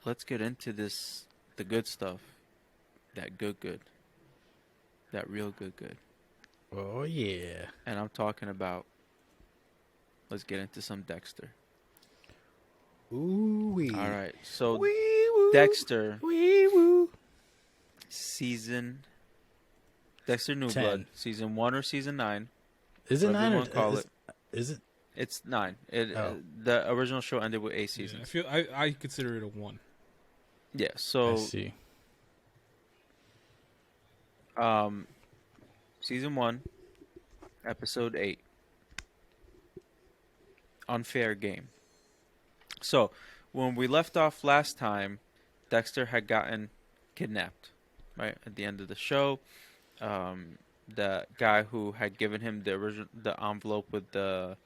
let's get into this, the good stuff, that good, that real good. Oh yeah. And I'm talking about, let's get into some Dexter. Ooh All wee. right, so Wee woo. Dexter Wee woo. season, Dexter New Blood, 10. season 1 or season 9, Is it whatever you 9 or want to call it. is it? It's 9. Oh. The original show ended with 8 Yeah, I seasons. feel I consider it a 1. Yeah, I so see. um, season 1, episode 8, Unfair Game. So, when we left off last time, Dexter had gotten kidnapped, right? At the end of the show, the guy who had given him the envelope with the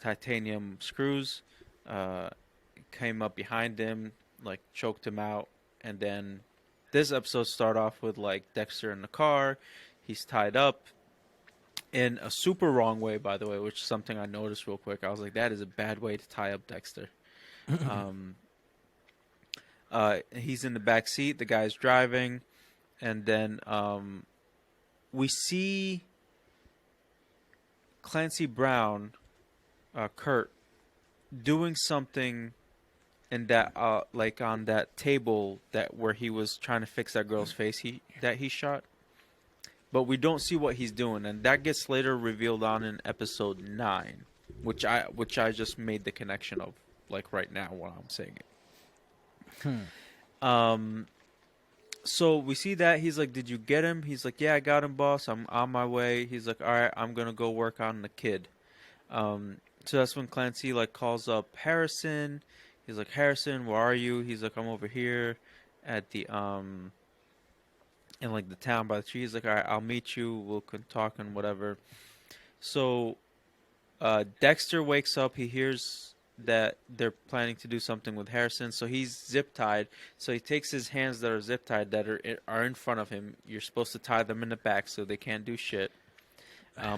titanium screws, uh, came up behind him, like choked him out, and then this episode start off with like Dexter in the car. He's tied up in a super wrong way, by the way, which is something I noticed real quick. I was like, that is a bad way to tie up Dexter. Um, he's in the back seat. The guy's driving, and then we see Clancy Brown, Kurt, doing something in that, like on that table that where he was trying to fix that girl's face that he shot. But we don't see what he's doing, and that gets later revealed on in episode 9, which I just made the connection of, like right now while I'm saying it. So we see that he's like, "Did you get him?" He's like, "Yeah, I got him, boss. I'm on my way." He's like, "All right, I'm gonna go work on the kid." So that's when Clancy like calls up Harrison. He's like, "Harrison, where are you?" He's like, "I'm over here at the in like the town by the tree." He's like, "All right, I'll meet you. We'll can talk and whatever." So Dexter wakes up. He hears that they're planning to do something with Harrison, so he's zip tied. So he takes his hands that are zip tied that are in front of him. You're supposed to tie them in the back so they can't do shit.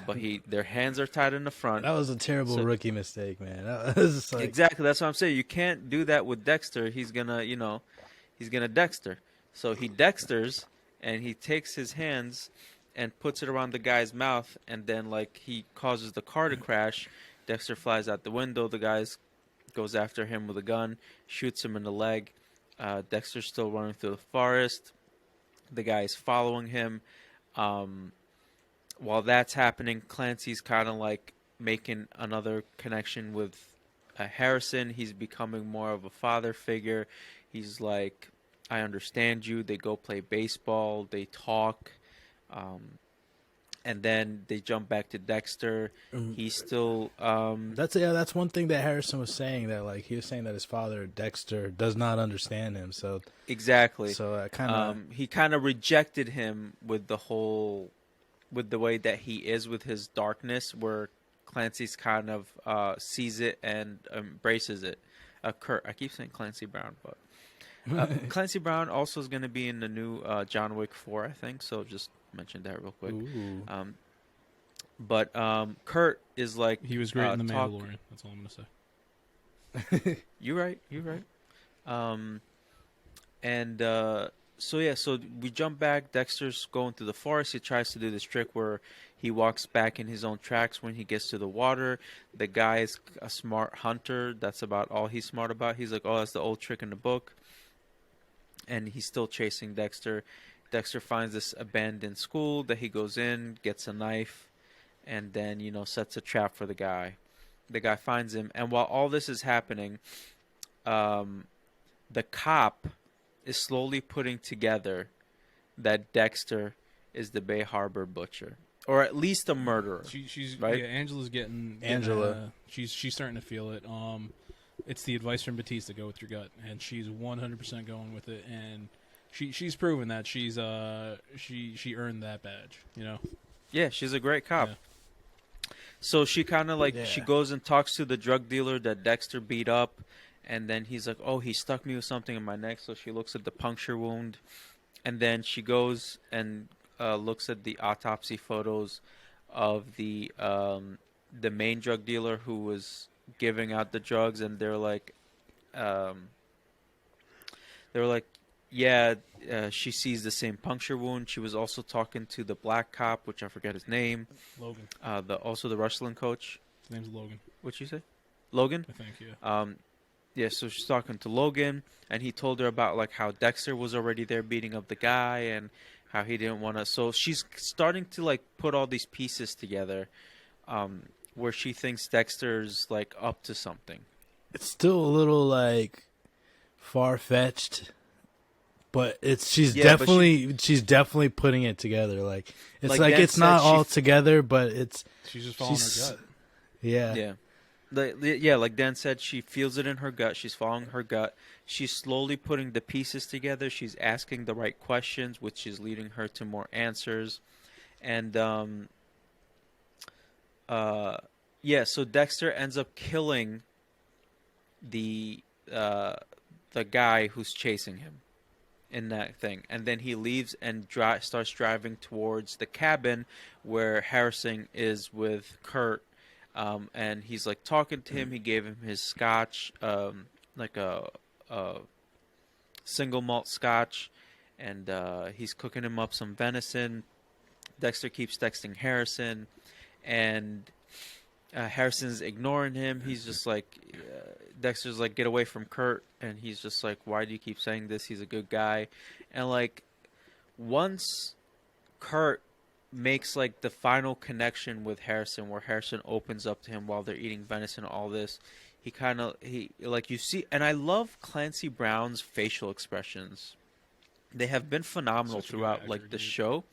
But their hands are tied in the front. That was a terrible So rookie mistake, man. That was just like exactly, that's what I'm saying. You can't do that with Dexter. He's gonna Dexter. So he Dexters, and he takes his hands and puts it around the guy's mouth, and then like he causes the car to crash. Dexter flies out the window. The guy goes after him with a gun, shoots him in the leg. Dexter's still running through the forest. The guy is following him. Um, while that's happening, Clancy's kind of like making another connection with Harrison. He's becoming more of a father figure. He's like, I understand you. They go play baseball. They talk. Um, and then they jump back to Dexter. He's still. that's one thing that Harrison was saying, that like he was saying that his father Dexter does not understand him. So Exactly. kind of He kind of rejected him with with the way that he is with his darkness, where Clancy's kind of sees it and embraces it. Kurt, I keep saying Clancy Brown, but Clancy Brown also is going to be in the new John Wick 4, I think. So just mention that real quick. ooh. But Kurt is like He was great in The talk. Mandalorian. That's all I'm gonna say. You're right. You're right. Um, and so yeah, so we jump back. Dexter's going through the forest. He tries to do this trick where he walks back in his own tracks when he gets to the water. The guy is a smart hunter. That's about all he's smart about. He's like, oh, that's the old trick in the book. And he's still chasing Dexter. Dexter finds this abandoned school that he goes in, gets a knife, and then, sets a trap for the guy. The guy finds him. And while all this is happening, the cop is slowly putting together that Dexter is the Bay Harbor butcher, or at least a murderer. She's right? Yeah, Angela's getting Angela. She's starting to feel it. It's the advice from Batista: go with your gut, and she's 100% going with it. And she's proven that she earned that badge. Yeah, she's a great cop. Yeah. So she kind of like Yeah. she goes and talks to the drug dealer that Dexter beat up, and then he's like, "Oh, he stuck me with something in my neck." So she looks at the puncture wound, and then she goes and looks at the autopsy photos of the main drug dealer who was giving out the drugs, and they're like, They were like, yeah, she sees the same puncture wound. She was also talking to the black cop, which I forget his name. Logan. Also the wrestling coach. His name's Logan. What'd you say? Logan? I think, yeah. Yeah, so she's talking to Logan, and he told her about like how Dexter was already there beating up the guy, and how he didn't want to. So she's starting to like put all these pieces together, where she thinks Dexter's like up to something. It's still a little like far fetched, but she's Yeah, but definitely putting it together. Like it's Like Dan it's said, not she all f- together, but it's She's just following her gut. yeah. Yeah. Yeah, like Dan said, she feels it in her gut. She's following her gut. She's slowly putting the pieces together. She's asking the right questions, which is leading her to more answers. And yeah, so Dexter ends up killing the guy who's chasing him in that thing, and then he leaves and starts driving towards the cabin where Harrison is with Kurt. And he's like talking to him. He gave him his scotch, like a single malt scotch, and he's cooking him up some venison. Dexter keeps texting Harrison, and Harrison's ignoring him. He's just like, Dexter's like, get away from Kurt, and he's just like, why do you keep saying this? He's a good guy. And like, once Kurt makes like the final connection with Harrison, where Harrison opens up to him while they're eating venison, all this, he like, you see, and I love Clancy Brown's facial expressions. They have been phenomenal Such a good throughout actor, like the dude. show.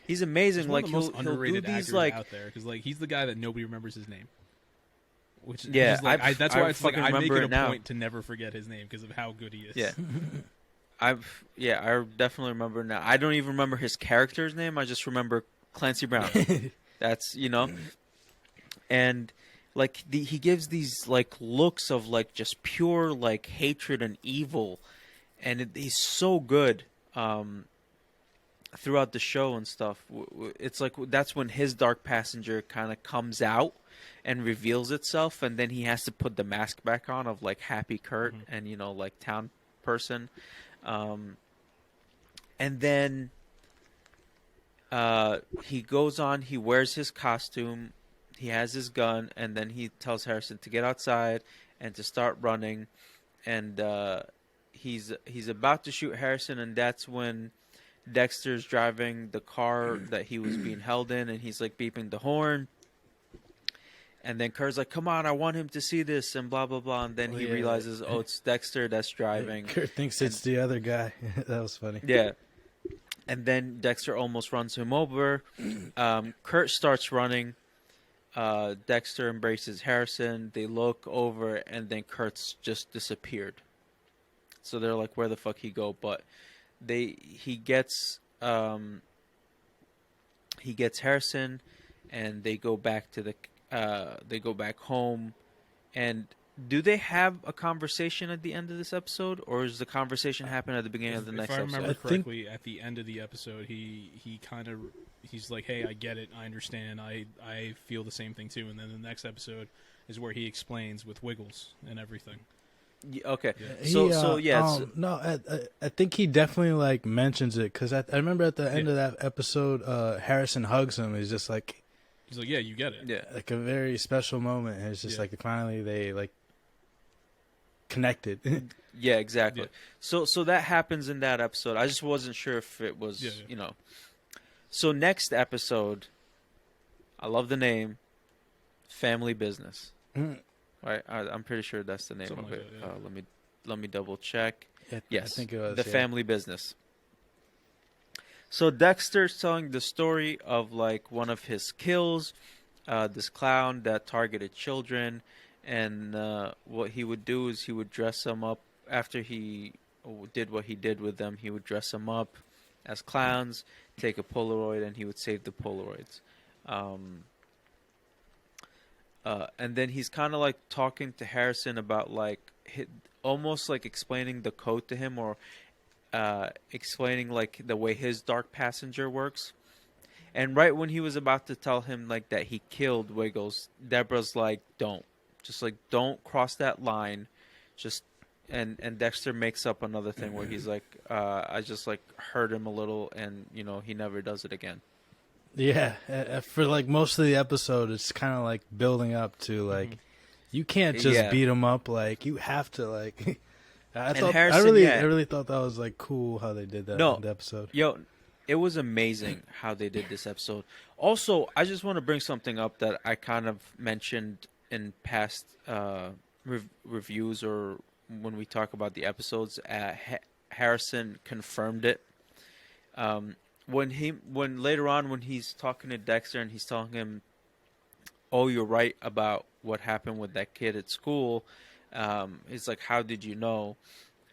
He's amazing. He's one Like of the most he'll do underrated these actors like, out there because like he's the guy that nobody remembers his name. Which Yeah, is like, that's I why it's like fucking I make remember it a it now. point to never forget his name because of how good he is. yeah. I definitely remember now. I don't even remember his character's name. I just remember Clancy Brown. That's, and like he gives these like looks of like just pure like hatred and evil, and he's so good throughout the show and stuff. It's like that's when his dark passenger kind of comes out and reveals itself, and then he has to put the mask back on of like happy Kurt and like town person. And then he goes on, he wears his costume, he has his gun, and then he tells Harrison to get outside and to start running. And he's about to shoot Harrison, and that's when Dexter's driving the car that he was being held in, and he's like beeping the horn. And then Kurt's like, come on, I want him to see this, and blah, blah, blah. And then he realizes, oh, it's Dexter that's driving. Kurt thinks it's the other guy. That was funny. Yeah. And then Dexter almost runs him over. Kurt starts running. Dexter embraces Harrison. They look over, and then Kurt's just disappeared. So they're like, where the fuck he go? But he gets Harrison, and they go back to they go back home. And do they have a conversation at the end of this episode, or does the conversation happen at the beginning of the next If I episode? remember correctly, at the end of the episode, he's like, "Hey, I get it, I understand, I feel the same thing too." And then the next episode is where he explains with Wiggles and everything. Okay, Yeah. No, I think he definitely like mentions it because I remember at the end of that episode, Harrison hugs him. He's just like, he's like, "Yeah, you get it." Yeah, like a very special moment. And it's just like finally they like connected. Yeah, exactly. Yeah. So that happens in that episode. I just wasn't sure if it was, So next episode, I love the name, Family Business. Right? I'm pretty sure that's the name Something of like it. that, yeah. Let me double check. Yes, I think it was The Family Business. So Dexter's telling the story of like one of his kills, this clown that targeted children. And what he would do is he would dress them up after he did what he did with them. He would dress them up as clowns, take a Polaroid, and he would save the Polaroids. And then he's kind of like talking to Harrison about like almost like explaining the code to him, or explaining like the way his dark passenger works. And right when he was about to tell him like that he killed Wiggles, Deborah's like, don't. Just like, don't cross that line. Just and Dexter makes up another thing where he's like, I just like hurt him a little, and he never does it again. Yeah, for like most of the episode, it's kind of like building up to like you can't just Yeah. beat him up. Like you have to like. I And thought Harrison, I really thought that was like cool how they did that No. in the episode. Yo, it was amazing how they did this episode. Also, I just want to bring something up that I kind of mentioned in past reviews or when we talk about the episodes. Harrison confirmed it. When later on when he's talking to Dexter and he's telling him, "Oh, you're right about what happened with that kid at school." He's like, "How did you know?"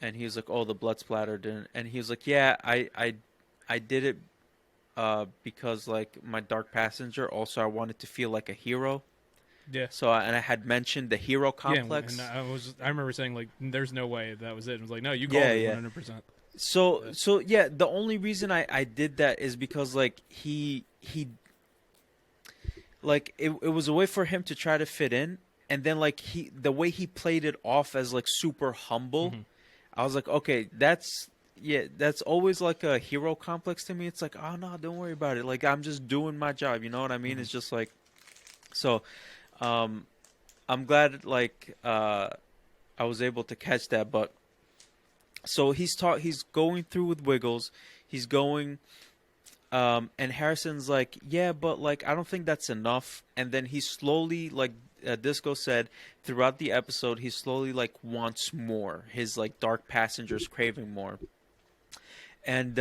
And he was like, "Oh, the blood splattered." And he was like, "Yeah, I did it because like my dark passenger. Also, I wanted to feel like a hero. Yeah. So and I had mentioned the hero complex. Yeah, and I remember saying like, "There's no way that was it." And I was like, "No, you called Yeah, it yeah. 100%." So yeah, the only reason I did that is because like he like it was a way for him to try to fit in, and then like the way he played it off as like super humble. I was like, okay, that's always like a hero complex to me. It's like, oh no, don't worry about it. Like I'm just doing my job. You know what I mean? It's just like, so, I'm glad like I was able to catch that. But so he's going through with Wiggles. He's going, and Harrison's like, yeah, but like I don't think that's enough. And then he slowly like. Disco said throughout the episode he slowly like wants more. His like dark passenger's craving more. And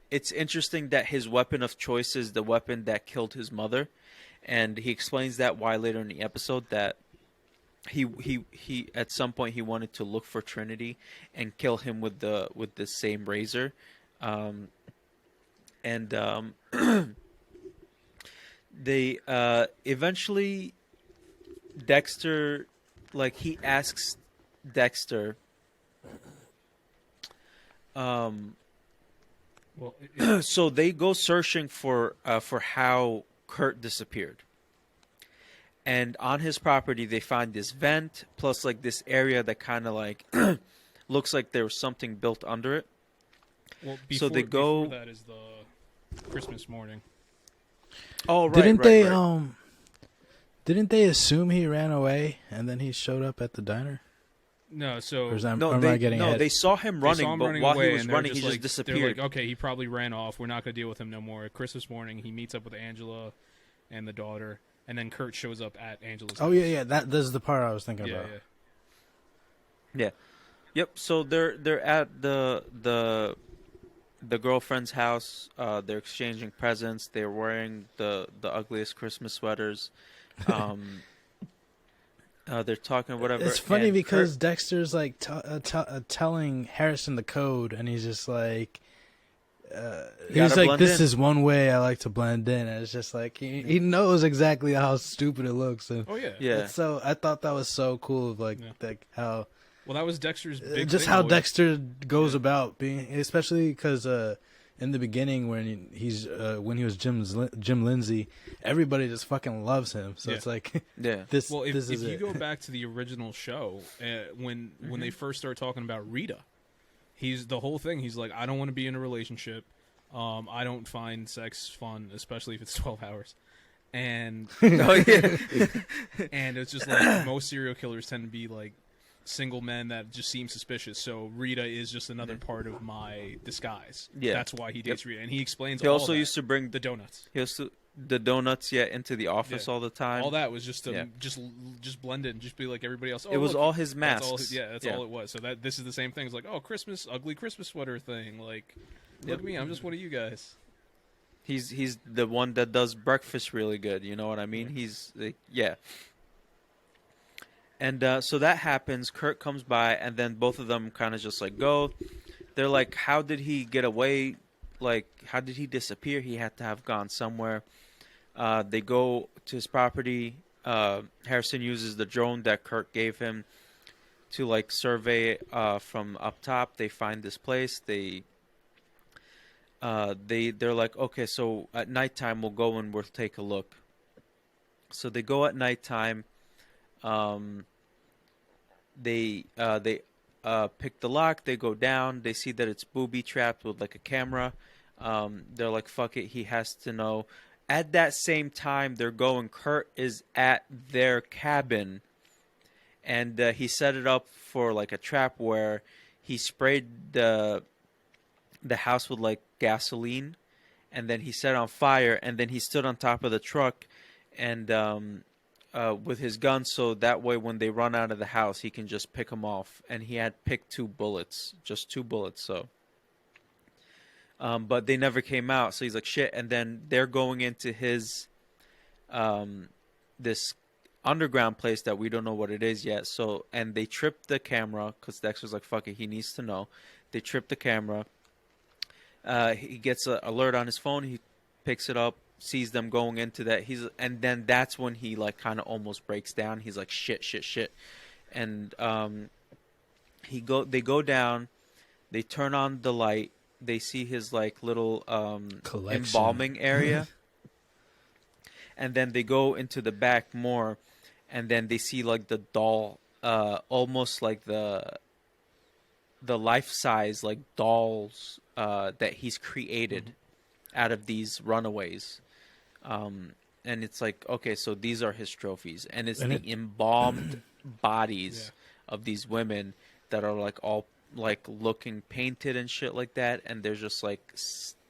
it's interesting that his weapon of choice is the weapon that killed his mother, and he explains that why later in the episode that he at some point he wanted to look for Trinity and kill him with the same razor, and they eventually Dexter, like he asks Dexter, Well, so they go searching for how Kurt disappeared. And on his property they find this vent plus like this area that kind of like looks like there was something built under it. well, So they go. Before that is the Christmas morning. Oh right. Didn't right, they right. Didn't they assume he ran away and then he showed up at the diner? No, so Or No, am I getting ahead? they saw him running, they saw him but running while away, he was and they're running, he just like, disappeared. They're like, okay, he probably ran off. We're not going to deal with him no more. Christmas morning, he meets up with Angela and the daughter, and then Kurt shows up at Angela's Oh house. yeah. This is the part I was thinking Yeah, about. yeah. Yeah. Yep. So they're at the girlfriend's house. They're exchanging presents. They're wearing the ugliest Christmas sweaters. They're talking whatever. It's funny and because Kurt- Dexter's like telling Harrison the code, and he's just like, he's gotta like, blend "This in." is one way I like to blend in," and it's just like he knows exactly how stupid it looks, and Oh, yeah. Yeah. it's so I thought that was so cool, of like how Well, that was Dexter's big just thing how always. Dexter goes about being, especially because in the beginning when when he was Jim Lindsay, everybody just fucking loves him. So Yeah. it's like Yeah. this. Well, this if is you it. go back to the original show, when they first started talking about Rita, he's the whole thing. He's like, I don't want to be in a relationship. I don't find sex fun, especially if it's 12 hours. And Oh yeah. and it's just like most serial killers tend to be like single men that just seem suspicious. So Rita is just another part of my disguise. Yeah. That's why he dates Rita, and he explains. He all also that. used to bring the donuts. He also the donuts into the office Yeah. all the time. All that was just to Yeah. just blend in, just be like everybody else. Oh, It was look, all his that's all. masks. That's all it was. So this is the same thing. It's like, oh, ugly Christmas sweater thing. Like, look at me, I'm just one of you guys. He's the one that does breakfast really good. You know what I mean? He's like, yeah. And so that happens. Kurt comes by, and then both of them kind of just like go. They're like, how did he get away? Like, how did he disappear? He had to have gone somewhere. They go to his property. Harrison uses the drone that Kurt gave him to like survey from up top. They find this place. They're like, okay, so at nighttime we'll go and we'll take a look. So they go at nighttime. They pick the lock. They go down. They see that it's booby trapped with like a camera. They're like, fuck it. He has to know. At that same time, they're going. Kurt is at their cabin, and he set it up for like a trap where he sprayed the house with like gasoline, and then he set it on fire, and then he stood on top of the truck, and with his gun, so that way when they run out of the house, he can just pick them off. And he had picked 2 bullets, just 2 bullets. So, but they never came out. So he's like, shit. And then they're going into his this underground place that we don't know what it is yet. So, and they tripped the camera because Dexter's like, fuck it, he needs to know. They tripped the camera. He gets an alert on his phone. He picks it up, sees them going into that. And then that's when he like kind of almost breaks down. He's like, shit. And they go down. They turn on the light. They see his like little embalming area. And then they go into the back more, and then they see like the doll, almost like the life-size like dolls that he's created out of these runaways. And it's like, okay, so these are his trophies, and it's the embalmed bodies of these women that are like all like looking painted and shit like that, and they're just like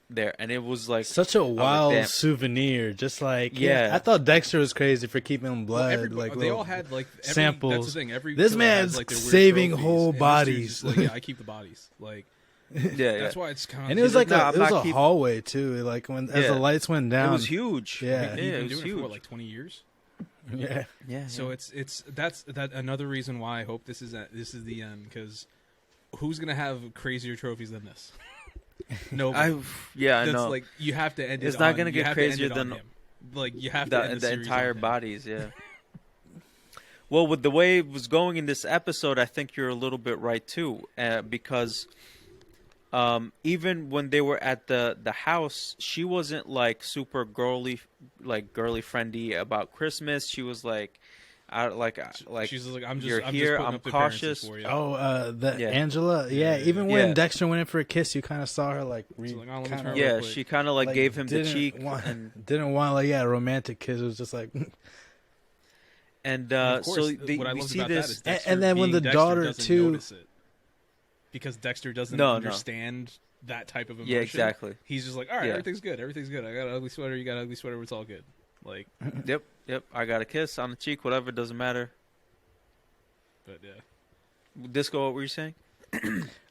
there. And it was like such a wild like, souvenir. Just like I thought Dexter was crazy for keeping blood. Well, like they all had like samples. That's the thing. This man's like, saving whole bodies. Like, yeah, I keep the bodies. Like, that's why it's kind of. And it was like it was a hallway too. Like when as the lights went down, it was huge. Yeah, it was huge. huge. For, like 20 years. Yeah. So that's another reason why I hope this is the end, because who's gonna have crazier trophies than this? Nobody. I know. Like you have to end it. It's not gonna get crazier than him. Like you have to end the series entire on him. bodies. Yeah. Well, with the way it was going in this episode, I think you're a little bit right too, because even when they were at the house, she wasn't like super girly friendly about Christmas. She was like, she's like, I'm you're just here. I'm I'm cautious. for you. Angela. Yeah, even when Dexter went in for a kiss, you kind of saw her like. She kind of like gave him the cheek and didn't want like a romantic kiss. It was just like. And of course, so what I we loved see about this, that is Dexter and then when the Dexter daughter doesn't too, notice it, because Dexter doesn't understand that type of emotion. Yeah, exactly. He's just like, all right, everything's good. I got an ugly sweater. You got an ugly sweater. It's all good. Like, yep. I got a kiss on the cheek. Whatever, doesn't matter. But yeah, Disco, what were you saying?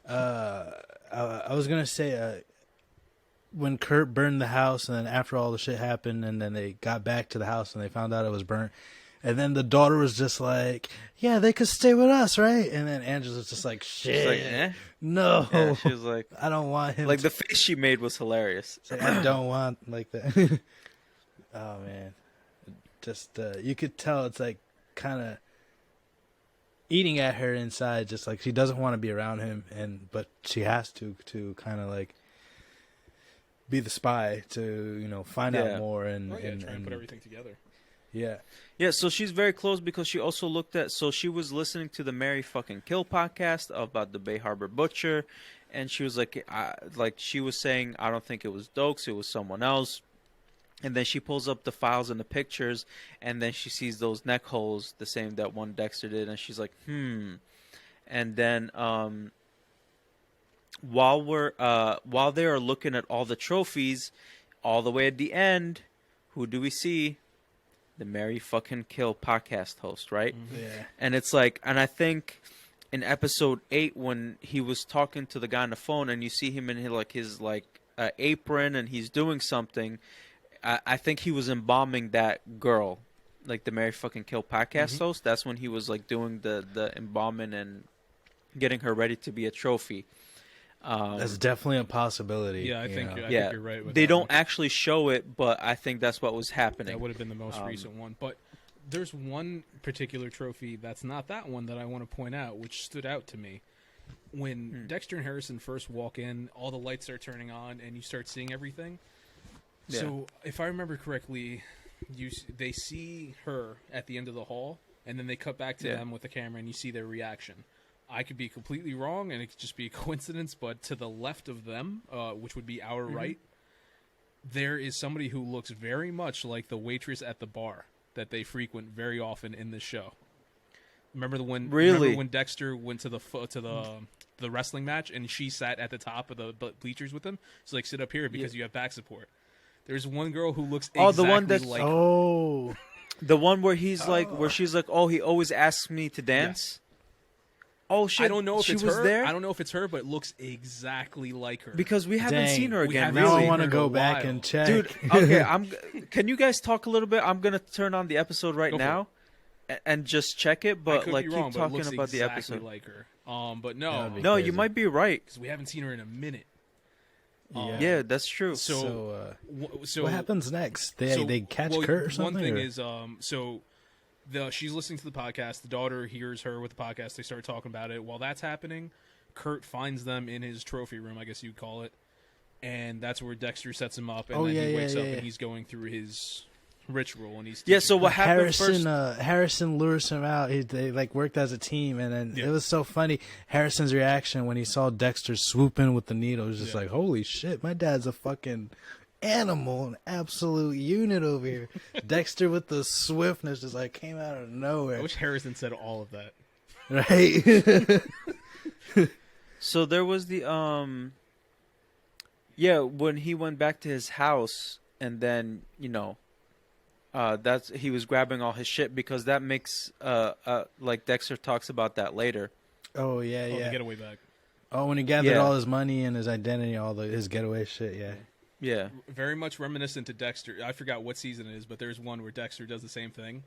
I was gonna say, when Kurt burned the house, and then after all the shit happened, and then they got back to the house and they found out it was burnt, and then the daughter was just like, "Yeah, they could stay with us, right?" And then Angela's just like, "Shit, like, no." Yeah, she was like, "I don't want him." Like the face she made was hilarious. Like, I don't want like that. Oh man, just you could tell it's like kind of eating at her inside, just like she doesn't want to be around him, but she has to kind of like be the spy to find out more and try and put everything together. Yeah, so she's very close because she also looked at. So she was listening to the Mary fucking Kill podcast about the Bay Harbor Butcher, and she was like she was saying, I don't think it was Dokes, it was someone else. And then she pulls up the files and the pictures, and then she sees those neck holes, the same that one Dexter did, and she's like, And then while they are looking at all the trophies, all the way at the end, who do we see? The Mary fucking Kill podcast host, right? Yeah. And it's like, and I think in episode 8 when he was talking to the guy on the phone, and you see him in his apron, and he's doing something. I think he was embalming that girl, like the Mary fucking Kill podcast host. That's when he was like doing the embalming and getting her ready to be a trophy. That's definitely a possibility. Yeah, I think you're right. With they that don't one. actually show it, but I think that's what was happening. That would have been the most recent one. But there's one particular trophy that's not that one that I want to point out, which stood out to me. When Dexter and Harrison first walk in, all the lights are turning on, and you start seeing everything. Yeah. So, if I remember correctly, they see her at the end of the hall, and then they cut back to them with the camera, and you see their reaction. I could be completely wrong, and it could just be a coincidence, but to the left of them, which would be our right, there is somebody who looks very much like the waitress at the bar that they frequent very often in this show. Remember when Dexter went to the wrestling match and she sat at the top of the bleachers with him? So like, sit up here because you have back support. There's one girl who looks exactly the one that's like the one where he's like, where she's like, oh, he always asks me to dance. Oh shit! I don't know if she it's was her. there. I don't know if it's her, but it looks exactly like her. Because we haven't seen her We again. haven't Now Really, I want to her in go a back while. and check. dude. Okay, Can you guys talk a little bit? I'm gonna turn on the episode right Go for now, and just check it. I But could like, be keep wrong, but it talking looks about the exactly episode. like her. But That no, would be No, crazy. you might be right. because we haven't seen her in a minute. Yeah, that's true. So what happens next? They catch Kurt or something? One thing or? is, she's listening to the podcast. The daughter hears her with the podcast. They start talking about it. While that's happening, Kurt finds them in his trophy room, I guess you'd call it, and that's where Dexter sets him up. And then he wakes up and he's going through his ritual, and he's So what happened Harrison, first? Harrison lures him out. They like worked as a team, and then it was so funny. Harrison's reaction when he saw Dexter swooping with the needle was just like, "Holy shit, my dad's a fucking animal, an absolute unit over here." Dexter with the swiftness just like came out of I nowhere, wish Harrison said all of that. right? So there was the when he went back to his house, and then that's he was grabbing all his shit, because that makes like Dexter talks about that later. Oh yeah, The yeah. getaway back. Oh, when he gathered Yeah. all his money and his identity, his getaway shit. Yeah. Yeah. Very much reminiscent to Dexter. I forgot what season it is, but there's one where Dexter does the same thing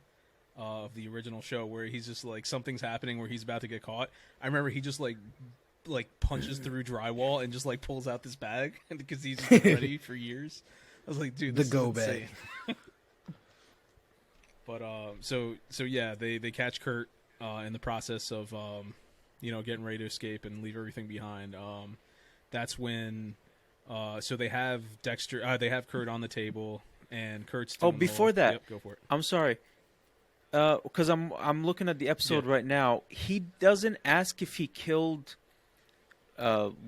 of the original show, where he's just like, something's happening where he's about to get caught. I remember he just like punches through drywall and just like pulls out this bag because he's been ready for years. I was like, dude, The this go is insane. But so yeah, they catch Kurt in the process of getting ready to escape and leave everything behind. That's when so they have Dexter, they have Kurt on the table, and Kurt's doing Before that, yep, go for it. I'm sorry. Because I'm looking at the episode right now. He doesn't ask if he killed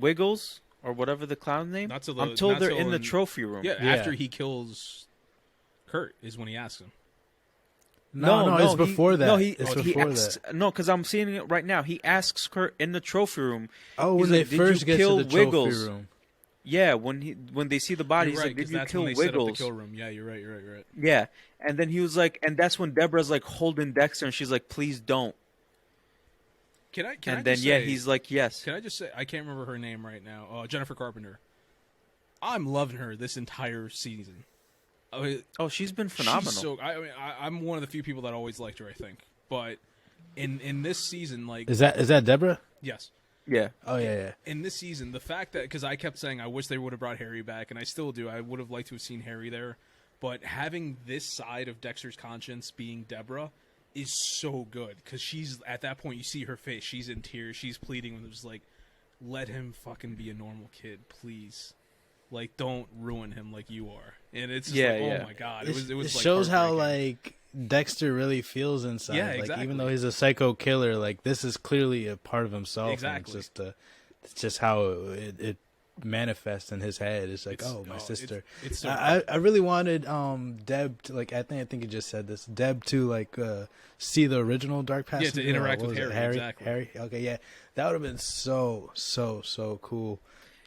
Wiggles or whatever the clown name. Not till I'm told not they're till in the trophy room. Yeah, after he kills Kurt is when he asks him. No, it's before that. No, it's he before asks, that. No, because I'm seeing it right now. He asks Kurt in the trophy room. Oh, He's when they like, "Did first you get kill to the trophy Wiggles?" room. Yeah, when they see the body, You're he's right, like, "Did 'cause you that's kill when they set up the Wiggles?" kill room. Yeah, you're right. You're right. Yeah, and then he was like, and that's when Deborah's like holding Dexter, and she's like, "Please don't." Can I And just then say, he's like, "Yes." Can I just say, I can't remember her name right now. Jennifer Carpenter. I'm loving her this entire season. Oh, she's been phenomenal. She's so, I'm one of the few people that always liked her, I think. But in this season, like, Is that Deborah? yes, Yeah. Oh yeah. in this season, the fact that, because I kept saying I wish they would have brought Harry back, and I still do. I would have liked to have seen Harry there, but having this side of Dexter's conscience being Deborah is so good, because she's at that point, you see her face, she's in tears, she's pleading, and it's like, let him fucking be a normal kid, please. Like, don't ruin him like you are. And it's just oh my god, it was It like shows how heartbreaking. like Dexter really feels inside. Yeah, Like exactly. even though he's a psycho killer, like this is clearly a part of himself. Exactly. And it's just how it manifests in his head. It's like, my it's- sister. it's so I really wanted Deb to, like, I think you just said this, Deb to like see the original Dark Passenger. to interact What with was it, Harry, exactly. Harry. Okay, yeah, that would have been so cool.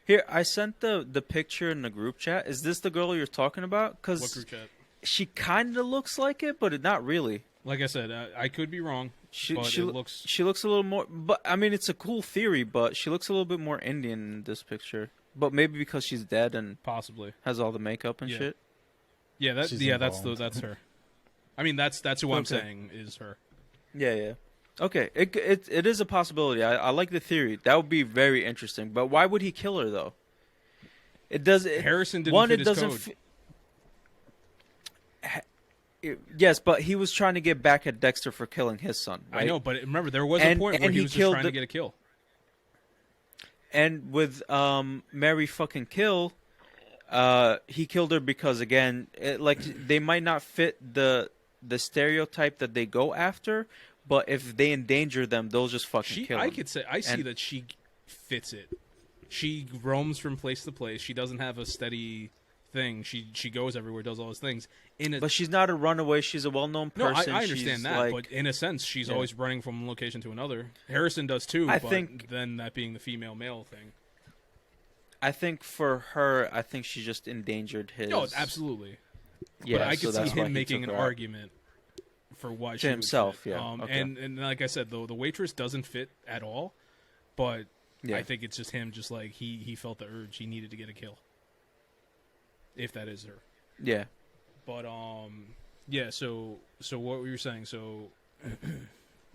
Here, I sent the picture in the group chat. Is this the girl you're talking about? What Because group chat? she kind of looks like it, but not really. Like I said, I could be wrong, but it looks. She looks a little more. But I mean, it's a cool theory, but she looks a little bit more Indian in this picture. But maybe because she's dead and Possibly. has all the makeup and Yeah. shit. Yeah, She's that's involved. her. I mean, that's who I'm Okay. saying is her. Yeah. Okay, it is a possibility. I like the theory. That would be very interesting. But why would he kill her though? It does. Harrison didn't one, fit it his doesn't. code. Yes, but he was trying to get back at Dexter for killing his son. Right? I know, but remember, there was a point where and he he was just killed trying the- to get a kill. And with Mary fucking Kill, he killed her because again, they might not fit the stereotype that they go after, But if they endanger them, they'll just fucking kill them. I see And- that she fits it. She roams from place to place. She doesn't have a steady thing. She goes everywhere, does all those things. But she's not a runaway. She's a well-known no, person. I understand She's that, like, but in a sense, she's Yeah. always running from one location to another. Harrison does too. I but think- then that being the female-male thing. I think for her, I think she just endangered his. No, absolutely. Yeah, but I so could see that's why him he making took an her out. argument for why she To would himself, fit. yeah, okay. And like I said, though, the waitress doesn't fit at all. But Yeah. I think it's just him. Just like he felt the urge, he needed to get a kill. If that is her. Yeah. But yeah. So what were you saying? So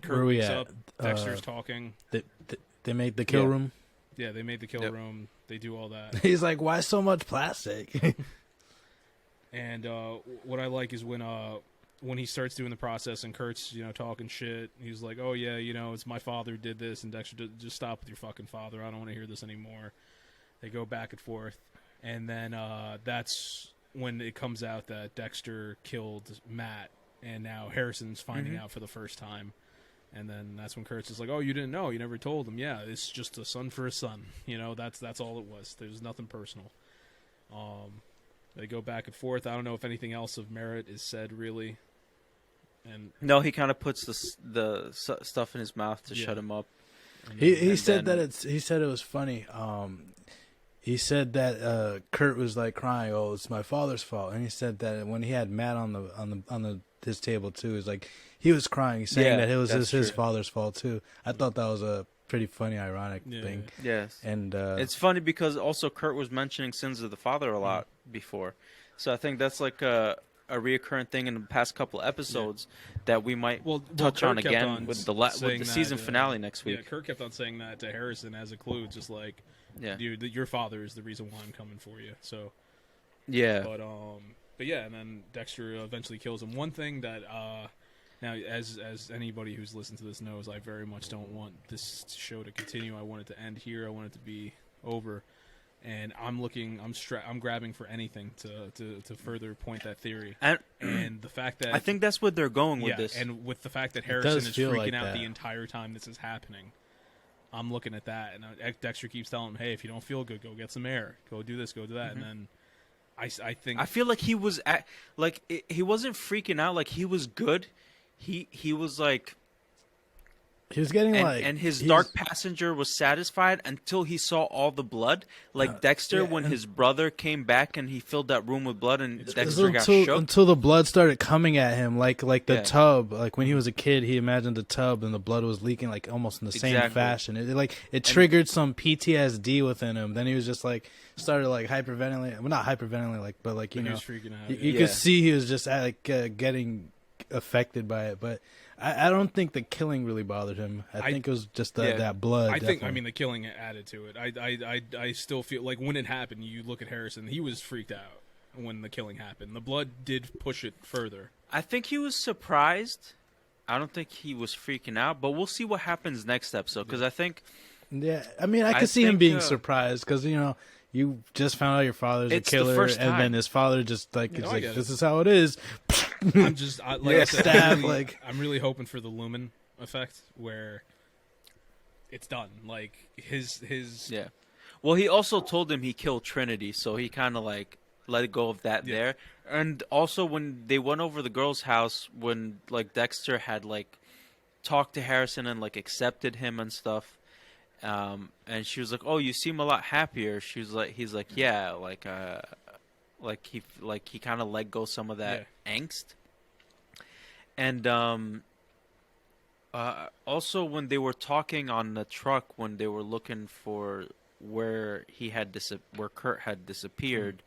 Where are we wakes at? up. Dexter's talking. They made the kill Yeah. room. Yeah, they made the kill Yep. room. They do all that. He's like, why so much plastic? And what I like is when he starts doing the process and Kurt's talking shit. He's like, "Oh yeah, it's my father did this," and Dexter, just stop with your fucking father. I don't want to hear this anymore. They go back and forth, and then that's when it comes out that Dexter killed Matt, and now Harrison's finding out for the first time. And then that's when Kurt's is like, "Oh, you didn't know? You never told him? Yeah, it's just a son for a son. That's all it was. There's nothing personal." They go back and forth. I don't know if anything else of merit is said really. And No, he kind of puts the stuff in his mouth to Yeah. shut him up. he And said then- he said it was funny. He said that Kurt was like crying. Oh, it's my father's fault. And he said that when he had Matt on his table too, is like he was crying, saying Yeah, that it was that's his true. father's fault too. I thought that was a pretty funny, ironic Yeah. thing. Yes. And It's funny because also Kurt was mentioning sins of the father a lot before. So I think that's like a reoccurring thing in the past couple episodes that we might touch Kurt on kept again on with the saying that, season finale next Yeah, week. Kurt kept on saying that to Harrison as a clue, just like, Yeah. dude, your father is the reason why I'm coming for you. So, Yeah. but yeah, and then Dexter eventually kills him. One thing that now, as anybody who's listened to this knows, I very much don't want this show to continue. I want it to end here. I want it to be over. And I'm grabbing for anything to further point that theory. And the fact that I think that's what they're going with yeah, this. and with the fact that does Harrison is feel freaking like out that. the entire time this is happening, I'm looking at that, and Dexter keeps telling him, "Hey, if you don't feel good, go get some air. Go do this, go do that." And then I think I feel like he was he wasn't freaking out. Like he was good. He was like, he was getting and his dark passenger was satisfied until he saw all the blood. Like Dexter, yeah, when and- his brother came back and he filled that room with blood, and It was Dexter got shook. until the blood started coming at him, like the Yeah. tub. Like when he was a kid, he imagined the tub and the blood was leaking, like almost in the same Exactly. fashion. It triggered some PTSD within him. Then he was just like started like hyperventilating. Well, not hyperventilating, like but like he was freaking out. you Yeah. could see he was just like getting affected by it. But I don't think the killing really bothered him. I think it was just that blood. I think, I definitely. mean, the killing added to it. I still feel like when it happened, you look at Harrison, he was freaked out when the killing happened. The blood did push it further. I think he was surprised. I don't think he was freaking out, but we'll see what happens next episode. Because I think Yeah, I mean, I I could see him think, being surprised because you just found out your father's a It's the killer, first and time. then his father just I is like, get it. "This is how it is." I'm just like Yeah, I said, stab, like- I'm really hoping for the Lumen effect where it's done. Like his yeah. Well, he also told him he killed Trinity, so he kind of like let go of that Yeah. there. And also when they went over the girl's house, when like Dexter had like talked to Harrison and like accepted him and stuff, and she was like, "Oh, you seem a lot happier." He's like, "Yeah, like he kind of let go some of that angst." And also when they were talking on the truck, when they were looking for where Kurt had disappeared,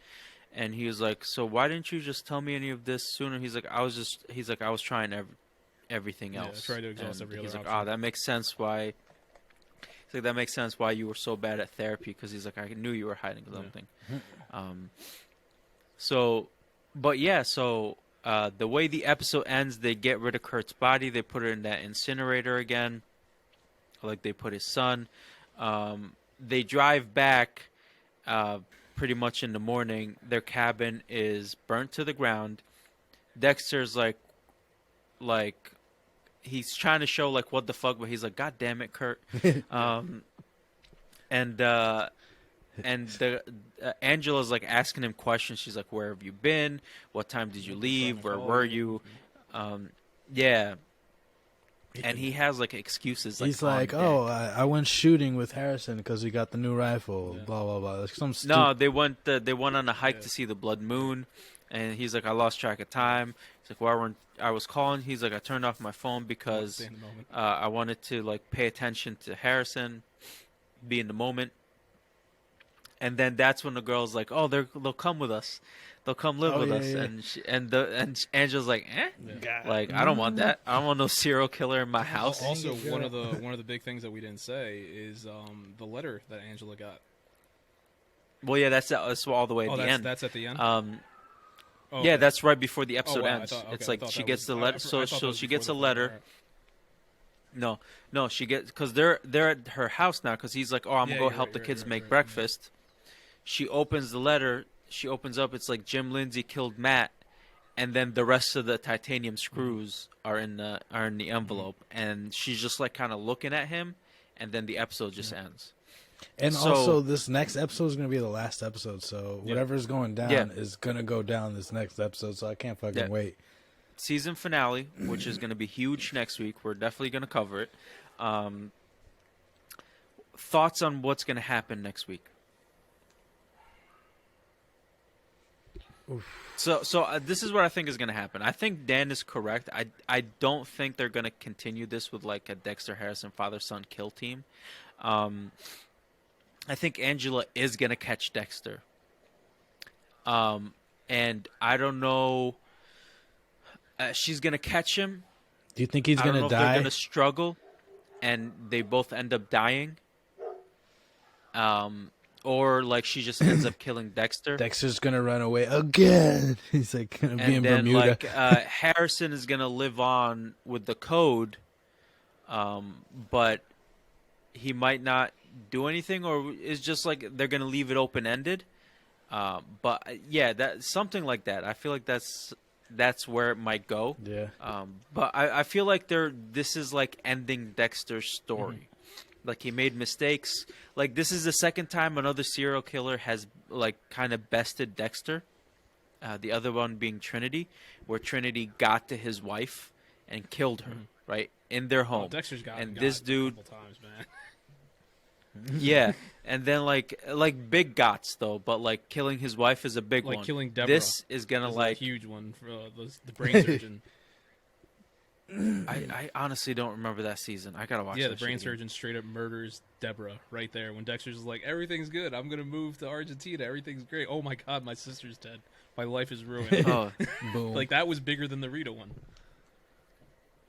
and he was like, "So why didn't you just tell me any of this sooner?" He's like, "I was trying everything Yeah, else." try to exhaust And every he's other like, option. "Oh, that makes sense why." He's like, "That makes sense why you were so bad at therapy," because he's like, "I knew you were hiding something." So the way the episode ends, they get rid of Kurt's body. They put it in that incinerator again, like they put his son. They drive back pretty much in the morning. Their cabin is burnt to the ground. Dexter's like he's trying to show like what the fuck, but he's like, God damn it, Kurt. um, and the Angela's like asking him questions. She's like, "Where have you been? What time did you leave? Where were you?" Yeah. And he has like excuses. Like, He's like, "Oh, I went shooting with Harrison because he got the new rifle." Yeah. Blah blah blah. Like some no, they went on a hike to see the blood moon, and he's like, "I lost track of time." He's like, "Well, I was calling." He's like, "I turned off my phone because Stay in the moment. I wanted to like pay attention to Harrison, be in the moment." And then that's when the girl's like, "Oh, they'll come with us. They'll come live with us." Yeah. And Angela's like, "Eh." Yeah. Like, I don't want that. I don't want no serial killer in my house. Also, one of the big things that we didn't say is the letter that Angela got. Well, yeah, that's all the way at the end. That's at the end. Yeah, okay. that's right before the episode wow, ends. I it's thought like that she was- gets the I- letter. I So thought that was she before gets a the letter. No, she gets because they're at her house now because he's like, "Oh, I'm gonna go you're help right, the you're kids right, make right, breakfast." She opens the letter. She opens up. It's like Jim Lindsay killed Matt, and then the rest of the titanium screws are in the envelope, and she's just like kind of looking at him, and then the episode just ends. And So- also, this next episode is going to be the last episode, so whatever's going down Yeah. is going to go down this next episode, so I can't fucking Yeah. wait. Season finale, which is going to be huge next week. We're definitely going to cover it. Thoughts on what's going to happen next week? So this is what I think is going to happen. I think Dan is correct. I don't think they're going to continue this with like a Dexter Harrison father-son kill team. I think Angela is going to catch Dexter. And I don't know. She's going to catch him. Do you think he's I going don't know to if they're die? going to struggle, and they both end up dying. Or like she just ends up killing Dexter. Dexter's going to run away again. He's like going to be in And then Bermuda. like Harrison is gonna live on with the code, but he might not do anything, or it's just like they're gonna leave it open ended. But yeah, that something like that. I feel like that's where it might go. Yeah. But I feel like this is like ending Dexter's story. Like he made mistakes. Like this is the second time another serial killer has like kind of bested Dexter. The other one being Trinity, where Trinity got to his wife and killed her right in their home. Dexter's got and got this a dude, couple times, man. yeah. And then like big gots though, but like killing his wife is a big Like one. killing Deborah. This is gonna That's like a huge one for the brain surgeon. I honestly don't remember that season. I gotta watch. Yeah, the that brain shit again. surgeon straight up murders Deborah right there when Dexter's like, everything's good. I'm gonna move to Argentina. Everything's great. Oh my god, my sister's dead. My life is ruined. Oh, Boom. Like that was bigger than the Rita one.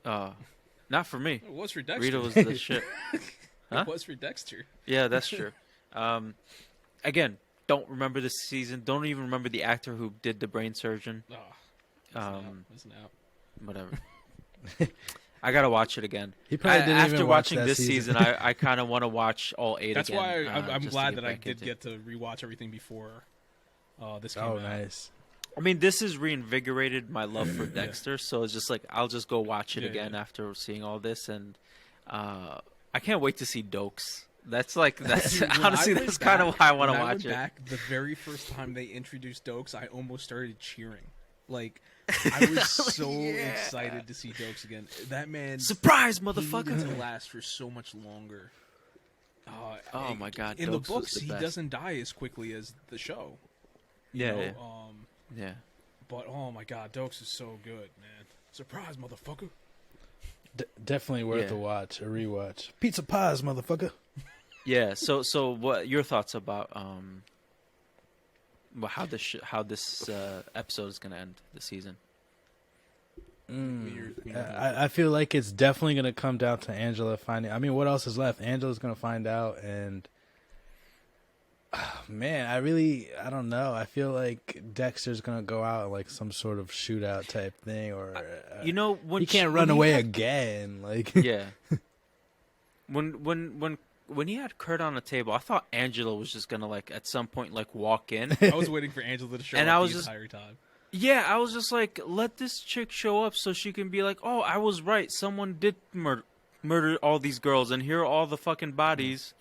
not for me. It was for Dexter. Rita was the shit. Huh? It was for Dexter. Yeah, that's true. Again, don't remember this season. Don't even remember the actor who did the brain surgeon. Oh, listen Um, out. Whatever. I gotta watch it again. He probably didn't After even watch watching that this season. I kind of want to watch all 8 That's again. why I'm just to glad get that I back did into it. get to rewatch everything before this came Oh, out. nice. I mean, this has reinvigorated my love for Dexter, so it's just like I'll just go watch it Yeah, again yeah. after seeing all this, and I can't wait to see Dokes. That's Dude, when honestly I went that's kind of why I want to when I watch went it. back, the very first time they introduced Dokes, I almost started cheering. Like, I was so excited to see Dokes again. That man, Surprise, he motherfucker! needed to last for so much longer. Oh my god! In Dokes the was books, the he best. doesn't die as quickly as the show. You Yeah, know? yeah. Yeah. But oh my god, Dokes is so good, man. Surprise, motherfucker. Definitely worth Yeah. a watch, a rewatch. Pizza pies, motherfucker. Yeah. So what your thoughts about how this episode is gonna end the season? I feel like it's definitely going to come down to Angela finding. I mean, what else is left? Angela's going to find out, and man, I don't know. I feel like Dexter's going to go out in like some sort of shootout type thing, or You know when he can't run away again. Like, Yeah. When he had Kurt on the table, I thought Angela was just gonna like at some point like walk in. I was waiting for Angela to show And up I the was just- entire time. Yeah, I was just like, let this chick show up so she can be like, oh, I was right. Someone did murder all these girls, and here are all the fucking bodies.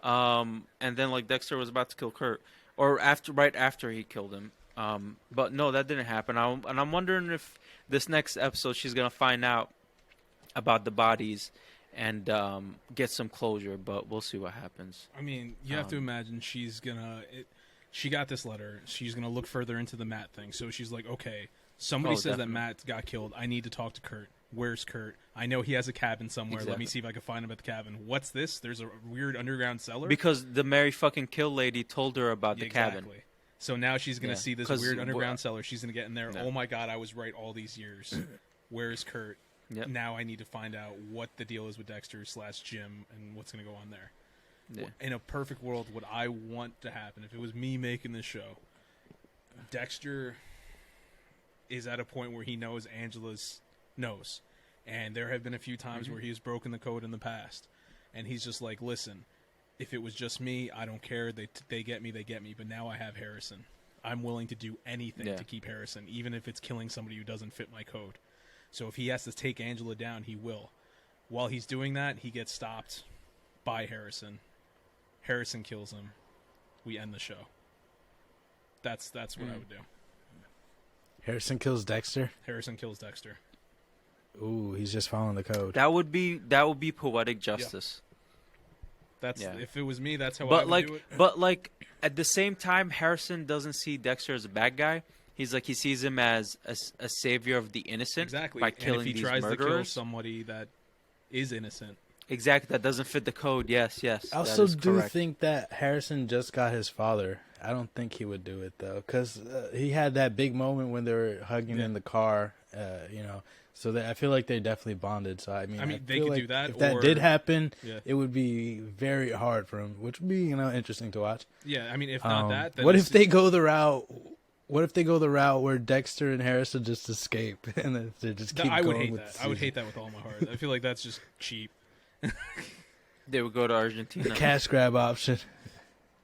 And then like Dexter was about to kill Kurt, or right after he killed him. But no, that didn't happen. And I'm wondering if this next episode she's gonna find out about the bodies and get some closure. But we'll see what happens. I mean, you have to imagine she's gonna. She got this letter. She's gonna look further into the Matt thing. So she's like, okay, somebody says definitely. that Matt got killed. I need to talk to Kurt. Where's Kurt? I know he has a cabin somewhere. Let me Exactly. see if I can find him at the cabin. What's this? There's a weird underground cellar. Because the Mary fucking Kill lady told her about the Exactly. cabin. So now she's gonna Yeah, see this 'cause weird underground cellar. She's gonna get in there. Yeah. Oh my god, I was right all these years. Where's Kurt? Yep. Now I need to find out what the deal is with Dexter / Jim and what's gonna go on there. Yeah. In a perfect world, what I want to happen, if it was me making this show, Dexter is at a point where he knows Angela's knows. And there have been a few times where he has broken the code in the past. And he's just like, listen, if it was just me, I don't care. They get me, they get me. But now I have Harrison. I'm willing to do anything to keep Harrison, even if it's killing somebody who doesn't fit my code. So if he has to take Angela down, he will. While he's doing that, he gets stopped by Harrison. Harrison kills him. We end the show. That's what I would do. Harrison kills Dexter. Harrison kills Dexter. Ooh, he's just following the code. That would be poetic justice. That's Yeah. If it was me, that's how I But would like, do it. but like, at the same time, Harrison doesn't see Dexter as a bad guy. He's like, he sees him as a savior of the innocent Exactly. by killing and if he these tries to kill murderers. somebody that is innocent, Exactly, that doesn't fit the code. Yes. I that also is do correct. think that Harrison just got his father. I don't think he would do it though, because he had that big moment when they were hugging in the car. So that I feel like they definitely bonded. So I mean they feel could like do that, if that or- did happen, Yeah. it would be very hard for him, which would be interesting to watch. yeah. I mean, if not that, then What it's- if they go the route? What if they go the route where Dexter and Harrison just escape and then they just keep I would going hate with that. the I would season? hate that with all my heart. I feel like that's just cheap. They would go to Argentina. The cash grab option.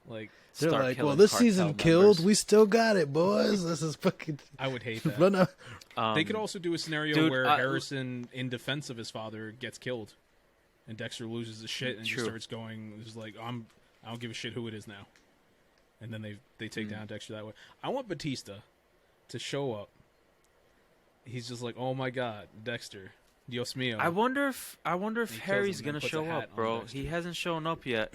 Like, They're start like, killing well, this cartel season killed. members. We still got it, boys. This is fucking I would hate that. run up. They could also do a scenario dude, where Harrison, in defense of his father, gets killed, and Dexter loses his shit and just True. starts going, just like, I don't give a shit who it is now. And then they take down Dexter that way. I want Batista to show up. He's just like, oh my god, Dexter, Dios mío. I wonder if He kills Harry's him and gonna puts a show hat up, on bro. Dexter. He hasn't shown up yet.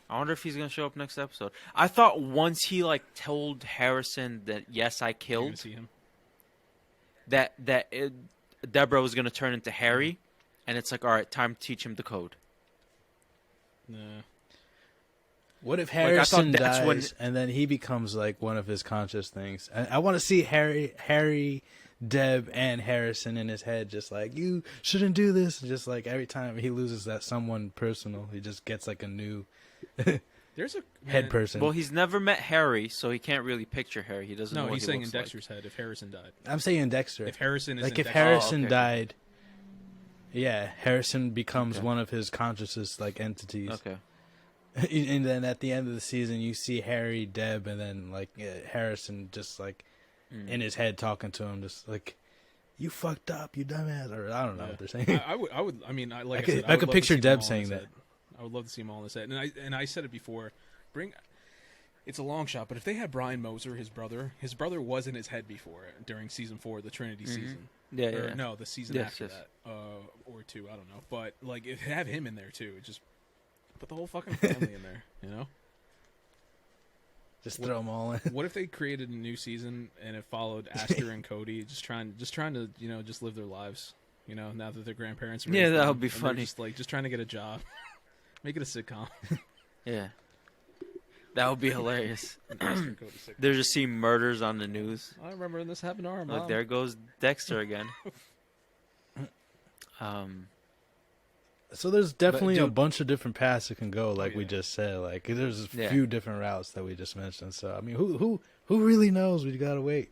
I wonder if he's gonna show up next episode. I thought once he like told Harrison that yes, I You're gonna killed, see him. Deborah was gonna turn into Harry, and it's like, all right, time to teach him the code. Nah. What if I thought Harrison that's dies when- and then he becomes like one of his conscious things? I want to see Harry, Deb, and Harrison in his head, just like, you shouldn't do this. Just like every time he loses that someone personal, he just gets like a new There's a head man- person. Well, he's never met Harry, so he can't really picture Harry. He doesn't know No, what he's he saying in looks like. Dexter's head if Harrison died. I'm saying Dexter. If Harrison is Like in if Dexter, Harrison okay. died, yeah, Harrison becomes Okay. one of his consciousness like entities. Okay. And then at the end of the season, you see Harry, Deb, and then like Harrison just like in his head talking to him, just like, "You fucked up, you dumbass," or I don't know what they're saying. I would. I mean, like I could- said, I would could love to picture see them Deb all in saying his that. head. I would love to see them all in his head. And I said it before. It's a long shot, but if they had Brian Moser, his brother was in his head before during season 4 of the Trinity season. Yeah, Or, yeah. no, the season Yes, after yes. that, or 2, I don't know. But like, if have him in there too, just put the whole fucking family in there. You know. Just throw them all in. What if they created a new season and it followed Aster and Cody just trying to just live their lives, now that their grandparents are Yeah, raised that them, would be and they're funny. just trying to get a job. Make it a sitcom. Yeah. That would be hilarious. Aster and Cody sitcom. They're just seeing murders on the news. I remember when this happened to our mom. Like, there goes Dexter again. So there's definitely a dude- bunch of different paths it can go, like we yeah. just said. Like there's a Yeah. few different routes that we just mentioned. So I mean, who really knows? We gotta wait.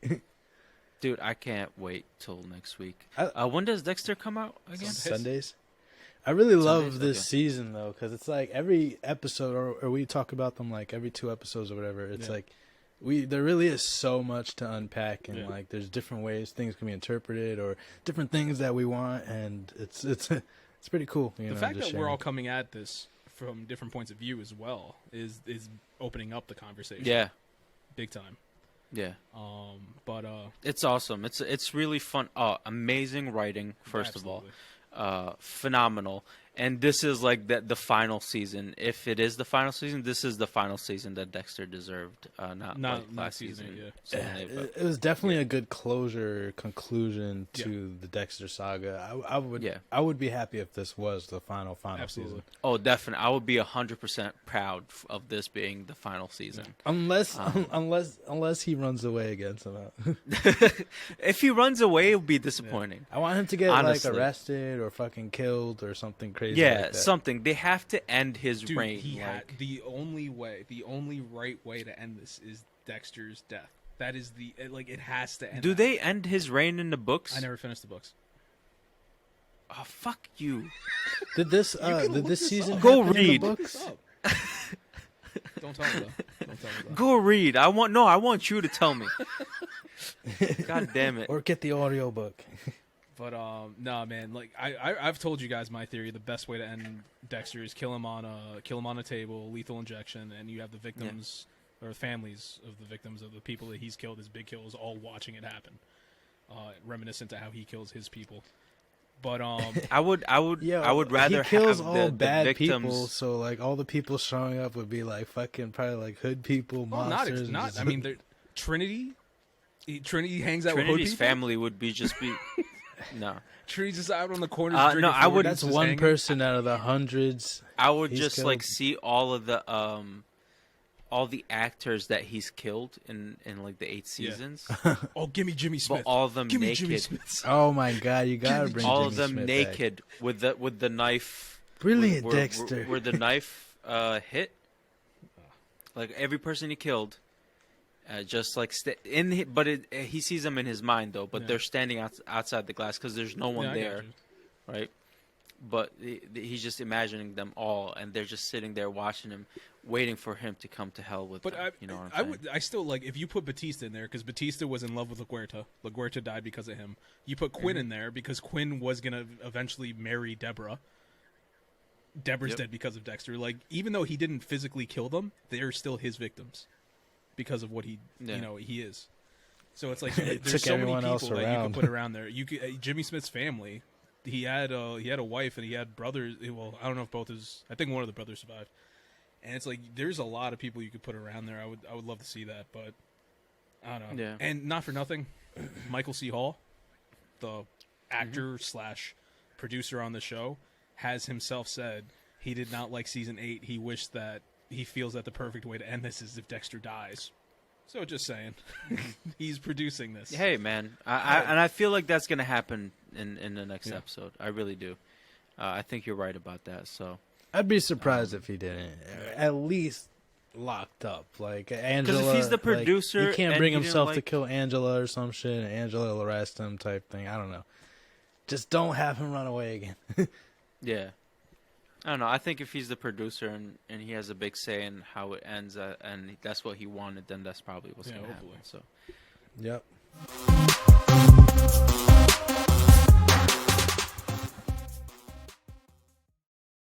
Dude, I can't wait till next week. I- When does Dexter come out again? Sundays. I really love Sundays? this Okay. season though, because it's like every episode, or we talk about them like every 2 episodes or whatever. It's Yeah. like there really is so much to unpack, and Yeah. like there's different ways things can be interpreted, or different things that we want, and it's pretty cool. You The know, fact just that sharing. we're all coming at this from different points of view as well is opening up the conversation. Yeah, Big time. yeah. But It's awesome. It's really fun. Amazing writing, first absolutely. of all. Phenomenal. And this is like the final season. If it is the final season, this is the final season that Dexter deserved. Not like last season. yeah. Sunday, but- It was definitely a good conclusion to the Dexter saga. I would be happy if this was the final Absolutely. season. Oh, definitely. I would be 100% proud of this being the final season. Unless he runs away again somehow. If he runs away, it would be disappointing. I want him to get Honestly. like arrested or fucking killed or something crazy. Yeah, like that. something. They have to end his Dude, reign. he had Like, the only right way to end this is Dexter's death. That is it has to end. do that they way. end his reign in the books? I never finished the books. Oh, fuck you. Did this can look this season up. Go happen in the read. books? Don't tell me though. Don't tell me though. Go read. I want you to tell me. God damn it. Or get the audiobook. But no, man. Like I've told you guys my theory. The best way to end Dexter is kill him on a table, lethal injection, and you have the victims or families of the victims of the people that he's killed, his big kills, all watching it happen. Reminiscent to how he kills his people. But I would rather he kills have all the bad victims. people, so like all the people showing up would be like fucking probably like hood people, well, monsters. not. I mean, Trinity hangs out with hood Trinity's people. family would be no. Trinity's just out on the corners. No, drinking I would- 40s, that's just one hanging. person out of the hundreds. I would He's just like killed. see all of the all the actors that he's killed in like the 8 seasons, Oh, give me Jimmy but Smith. all of them Give me Jimmy naked. Smith. Oh my god, you gotta bring All Jimmy of them Smith naked with the knife. Back. Brilliant, where, Dexter. Where the knife hit, like every person he killed, just like he sees them in his mind though. But Yeah. they're standing outside the glass because there's no one Yeah, I got there, you. right? But he's just imagining them all, and they're just sitting there watching him, waiting for him to come to hell with But them. You know what I'm saying? I still like if you put Batista in there because Batista was in love with LaGuerta. LaGuerta died because of him. You put Quinn in there because Quinn was gonna eventually marry Deborah. Deborah's Yep. dead because of Dexter. Like even though he didn't physically kill them, they're still his victims because of what he he is. So it's like It there's took so many everyone people else that you around. could put around there. You could Jimmy Smith's family. He had a wife and he had brothers. Well, I don't know if both his. I think one of the brothers survived. And it's like there's a lot of people you could put around there. I would love to see that, but I don't know. Yeah. And not for nothing, Michael C. Hall, the actor slash producer on the show, has himself said he did not like season 8. He wished that he feels that the perfect way to end this is if Dexter dies. So just saying, he's producing this. Hey man, I feel like that's gonna happen in the next episode. I really do. I think you're right about that. So I'd be surprised if he didn't. At least locked up, like Angela. if he's the like, producer he can't and bring he didn't himself to like- kill Angela or some shit, and Angela will arrest him, type thing. I don't know. Just don't have him run away again. yeah, I don't know. I think if he's the producer and he has a big say in how it ends, and that's what he wanted, then that's probably what's Yeah, gonna hopefully. happen. So. Yep.